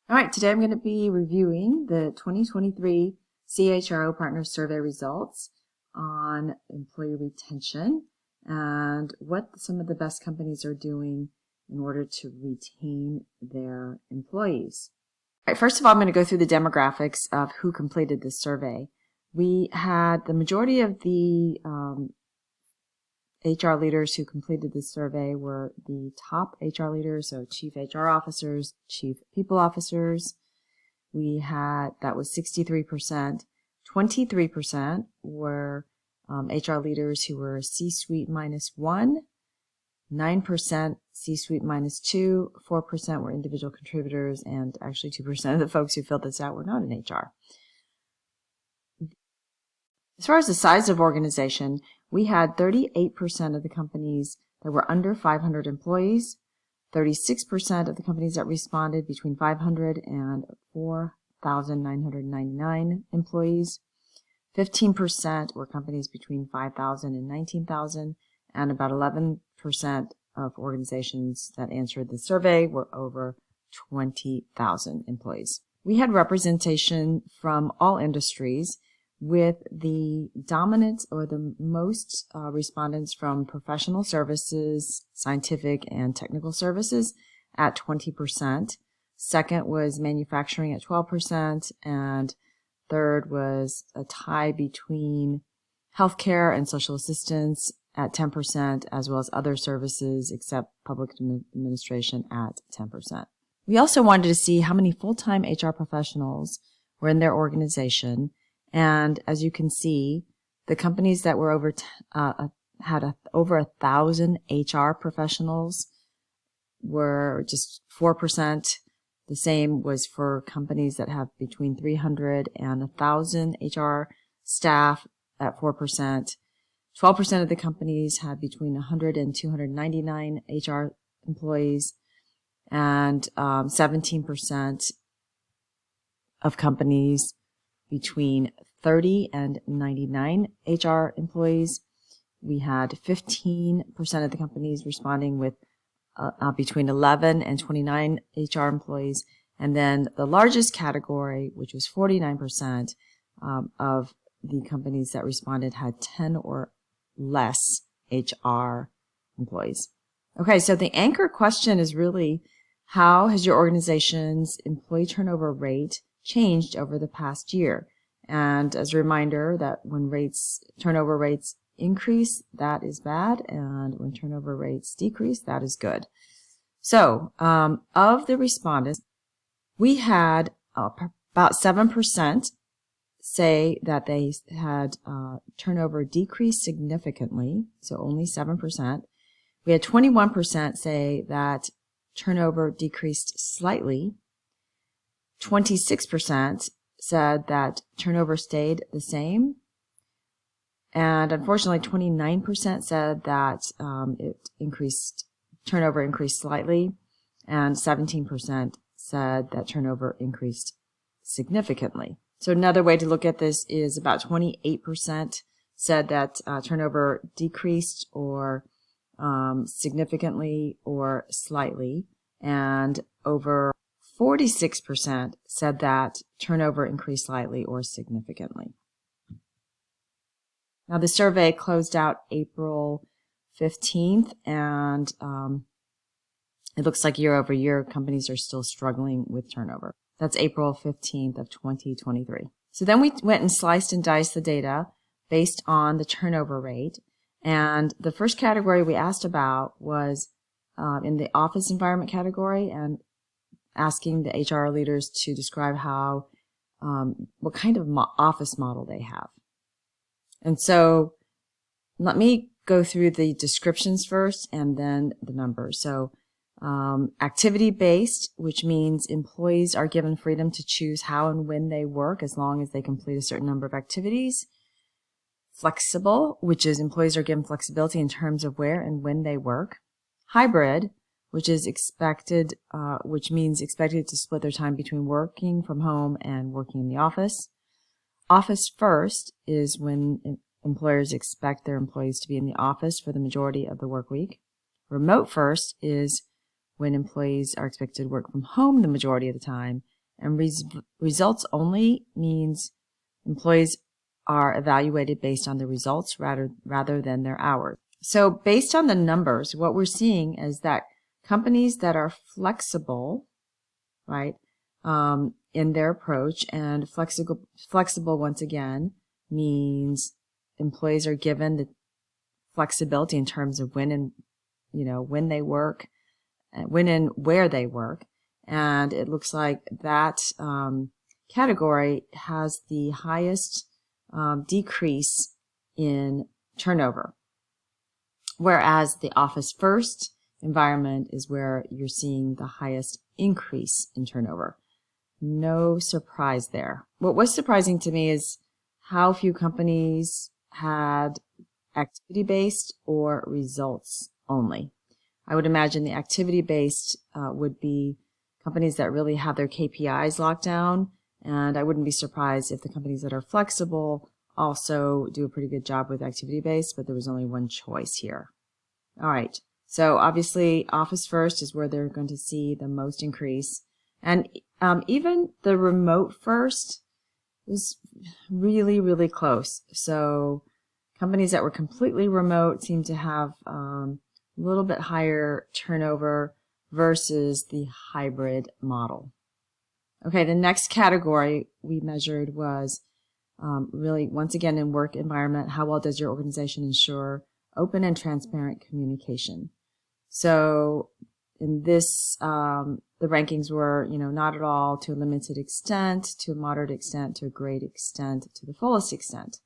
All right, today I'm going to be reviewing the 2023 CHRO Partner Survey results on employee retention and what some of the best companies are doing in order to retain their employees. All right, first of all, I'm going to go through the demographics of who completed this survey. We had the majority of the HR leaders who completed this survey were the top HR leaders, so chief HR officers, chief people officers. We had, that was 63%. 23% were HR leaders who were C-suite -1, 9% C-suite -2, 4% were individual contributors, and actually 2% of the folks who filled this out were not in HR. As far as the size of organization, we had 38% of the companies that were under 500 employees, 36% of the companies that responded between 500 and 4,999 employees, 15% were companies between 5,000 and 19,000, and about 11% of organizations that answered the survey were over 20,000 employees. We had representation from all industries, with the dominant or the most respondents from professional services, scientific and technical services at 20%. Second was manufacturing at 12%, and third was a tie between healthcare and social assistance at 10%, as well as other services except public administration at 10%. We also wanted to see how many full-time HR professionals were in their organization. And as you can see, the companies that were over over 1,000 HR professionals were just 4%. The same was for companies that have between 300 and 1,000 HR staff at 4%. 12% of the companies had between 100 and 299 HR employees, and 17% of companies between 30 and 99 HR employees. We had 15% of the companies responding with between 11 and 29 HR employees. And then the largest category, which was 49% of the companies that responded, had 10 or less HR employees. Okay, so the anchor question is really, how has your organization's employee turnover rate changed over the past year? And as a reminder that when turnover rates increase, that is bad, and when turnover rates decrease, that is good. So, of the respondents, we had about 7% say that they had turnover decreased significantly, so only 7%. We had 21% say that turnover decreased slightly. 26% said that turnover stayed the same. And unfortunately, 29% said that turnover increased slightly, and 17% said that turnover increased significantly. So another way to look at this is about 28% said that turnover decreased or significantly or slightly, and over 46% said that turnover increased slightly or significantly. Now, the survey closed out April 15th, and it looks like year over year, companies are still struggling with turnover. That's April 15th of 2023. So then we went and sliced and diced the data based on the turnover rate. And the first category we asked about was in the office environment category, and asking the HR leaders to describe how, what kind of office model they have. And so let me go through the descriptions first and then the numbers. So activity-based, which means employees are given freedom to choose how and when they work as long as they complete a certain number of activities. Flexible, which is employees are given flexibility in terms of where and when they work. Hybrid, which is expected, which means expected to split their time between working from home and working in the office. Office first is when employers expect their employees to be in the office for the majority of the work week. Remote first is when employees are expected to work from home the majority of the time. And results only means employees are evaluated based on the results rather than their hours. So based on the numbers, what we're seeing is that companies that are flexible, right, in their approach, and flexible once again means employees are given the flexibility in terms of when they work, when and where they work. And it looks like that category has the highest decrease in turnover, whereas the office first environment is where you're seeing the highest increase in turnover. No surprise there. What was surprising to me is how few companies had activity-based or results only. I would imagine the activity-based would be companies that really have their KPIs locked down, and I wouldn't be surprised if the companies that are flexible also do a pretty good job with activity-based, but there was only one choice here. All right, so obviously office first is where they're going to see the most increase, and even the remote first is really, really close. So companies that were completely remote seem to have a little bit higher turnover versus the hybrid model. Okay, the next category we measured was really, once again, in work environment, how well does your organization ensure open and transparent communication? So in this, the rankings were, not at all, to a limited extent, to a moderate extent, to a great extent, to the fullest extent.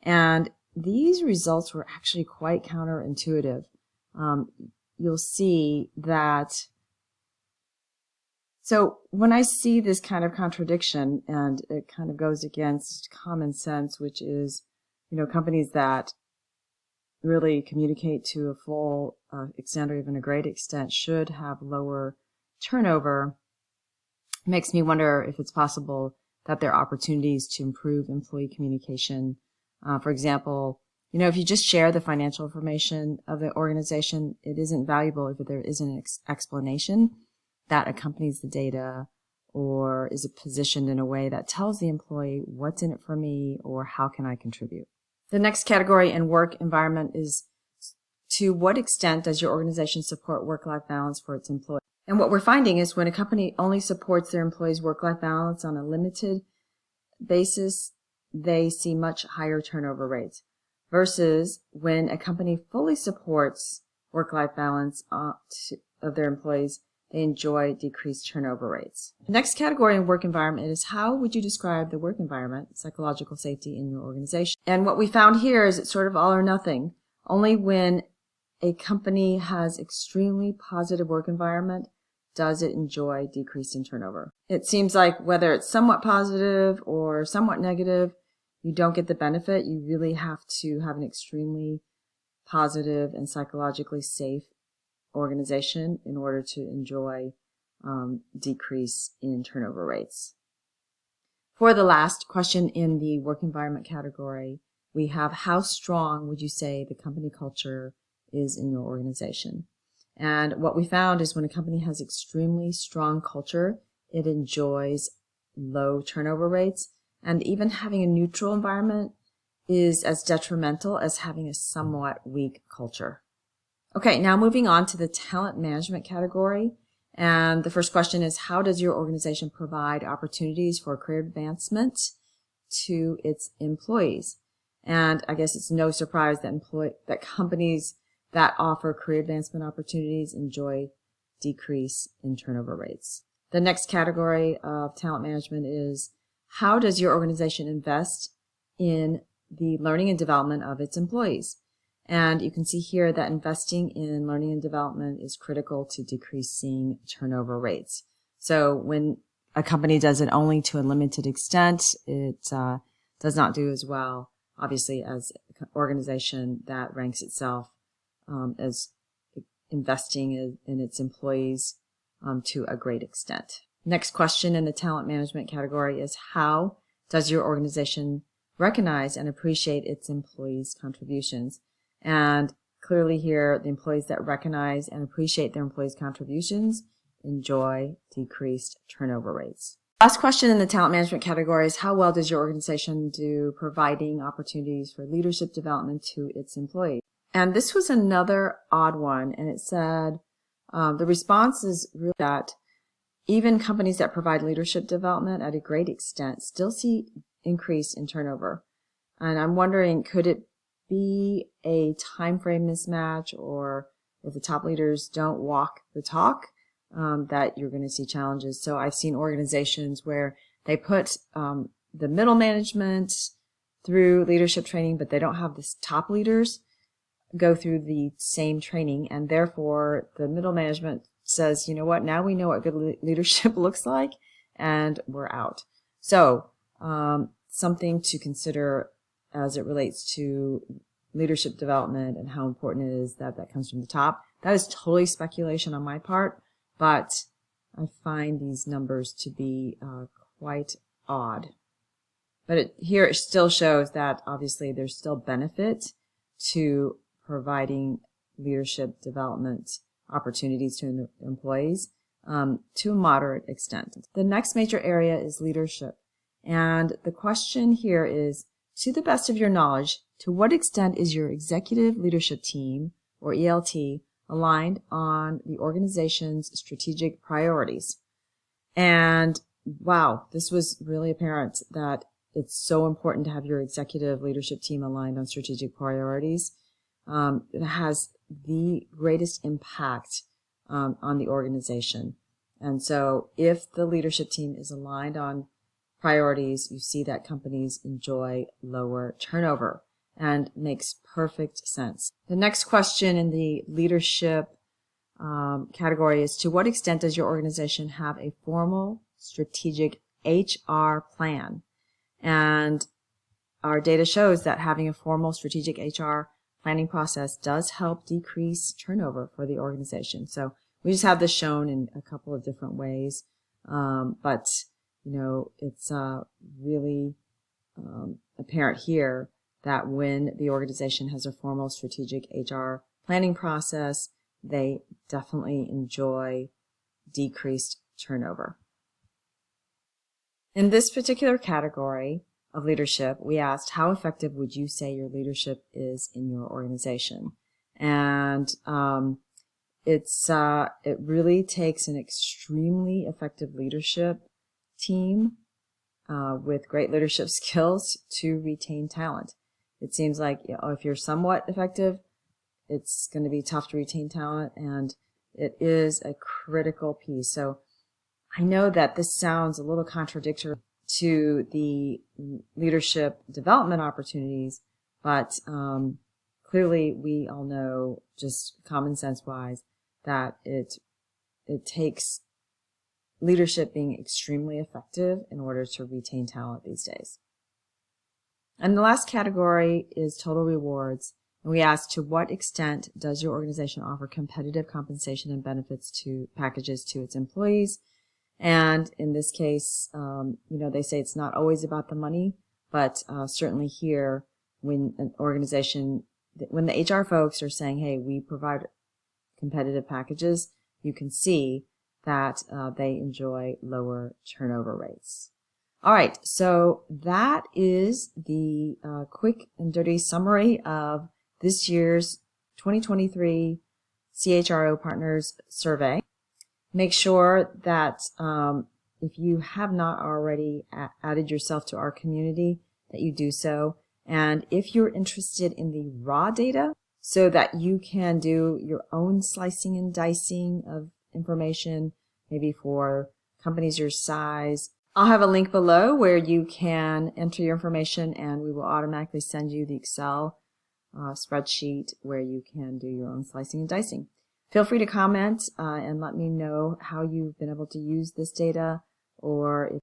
And these results were actually quite counterintuitive. You'll see that. So when I see this kind of contradiction, and it kind of goes against common sense, which is, companies that really communicate to a full extent or even a great extent should have lower turnover, makes me wonder if it's possible that there are opportunities to improve employee communication. For example, if you just share the financial information of the organization, it isn't valuable if there isn't an explanation that accompanies the data or is positioned in a way that tells the employee what's in it for me or how can I contribute. The next category in work environment is to what extent does your organization support work-life balance for its employees? And what we're finding is when a company only supports their employees' work-life balance on a limited basis, they see much higher turnover rates, versus when a company fully supports work-life balance of their employees, they enjoy decreased turnover rates. The next category in work environment is how would you describe the work environment, psychological safety in your organization? And what we found here is it's sort of all or nothing. Only when a company has extremely positive work environment does it enjoy decrease in turnover. It seems like whether it's somewhat positive or somewhat negative, you don't get the benefit. You really have to have an extremely positive and psychologically safe organization in order to enjoy decrease in turnover rates. For the last question in the work environment category, we have how strong would you say the company culture is in your organization? And what we found is when a company has extremely strong culture, it enjoys low turnover rates, and even having a neutral environment is as detrimental as having a somewhat weak culture. Okay, now moving on to the talent management category. And the first question is, how does your organization provide opportunities for career advancement to its employees? And I guess it's no surprise that companies that offer career advancement opportunities enjoy decrease in turnover rates. The next category of talent management is, how does your organization invest in the learning and development of its employees? And you can see here that investing in learning and development is critical to decreasing turnover rates. So when a company does it only to a limited extent, it does not do as well, obviously, as an organization that ranks itself as investing in its employees to a great extent. Next question in the talent management category is, how does your organization recognize and appreciate its employees' contributions? And clearly here, the employees that recognize and appreciate their employees' contributions enjoy decreased turnover rates. Last question in the talent management category is, how well does your organization do providing opportunities for leadership development to its employees? And this was another odd one, and it said the response is really that even companies that provide leadership development at a great extent still see increase in turnover. And I'm wondering, could it be a time frame mismatch, or if the top leaders don't walk the talk, that you're going to see challenges. So I've seen organizations where they put the middle management through leadership training, but they don't have the top leaders go through the same training, and therefore the middle management says, you know what, now we know what good leadership looks like, and we're out. So something to consider as it relates to leadership development and how important it is that that comes from the top. That is totally speculation on my part, but I find these numbers to be quite odd. But here it still shows that obviously there's still benefit to providing leadership development opportunities to employees to a moderate extent. The next major area is leadership. And the question here is, to the best of your knowledge, to what extent is your executive leadership team, or ELT, aligned on the organization's strategic priorities? And wow, this was really apparent that it's so important to have your executive leadership team aligned on strategic priorities. It has the greatest impact on the organization. And so if the leadership team is aligned on priorities, you see that companies enjoy lower turnover, and makes perfect sense. The next question in the leadership category is, to what extent does your organization have a formal strategic HR plan? And our data shows that having a formal strategic HR planning process does help decrease turnover for the organization. So we just have this shown in a couple of different ways, but you know, it's really apparent here that when the organization has a formal strategic HR planning process, they definitely enjoy decreased turnover. In this particular category of leadership, we asked, how effective would you say your leadership is in your organization? And it really takes an extremely effective leadership team with great leadership skills to retain talent. It seems like, you know, if you're somewhat effective, it's going to be tough to retain talent, and it is a critical piece. So I know that this sounds a little contradictory to the leadership development opportunities, but clearly we all know, just common sense wise, that it takes leadership being extremely effective in order to retain talent these days. And the last category is total rewards. And we asked, to what extent does your organization offer competitive compensation and benefits packages to its employees? And in this case, you know, they say it's not always about the money, but certainly here, when an organization, when the HR folks are saying, hey, we provide competitive packages, you can see that they enjoy lower turnover rates. All right, so that is the quick and dirty summary of this year's 2023 CHRO Partners Survey. Make sure that if you have not already added yourself to our community, that you do so. And if you're interested in the raw data so that you can do your own slicing and dicing of information, maybe for companies your size, I'll have a link below where you can enter your information, and we will automatically send you the Excel spreadsheet where you can do your own slicing and dicing. Feel free to comment and let me know how you've been able to use this data, or if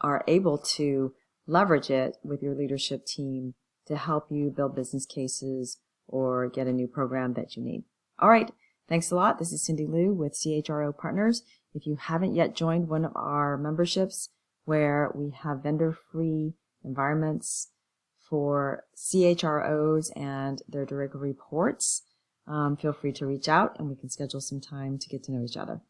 are able to leverage it with your leadership team to help you build business cases or get a new program that you need. All right. Thanks a lot. This is Cindy Liu with CHRO Partners. If you haven't yet joined one of our memberships where we have vendor-free environments for CHROs and their direct reports, feel free to reach out and we can schedule some time to get to know each other.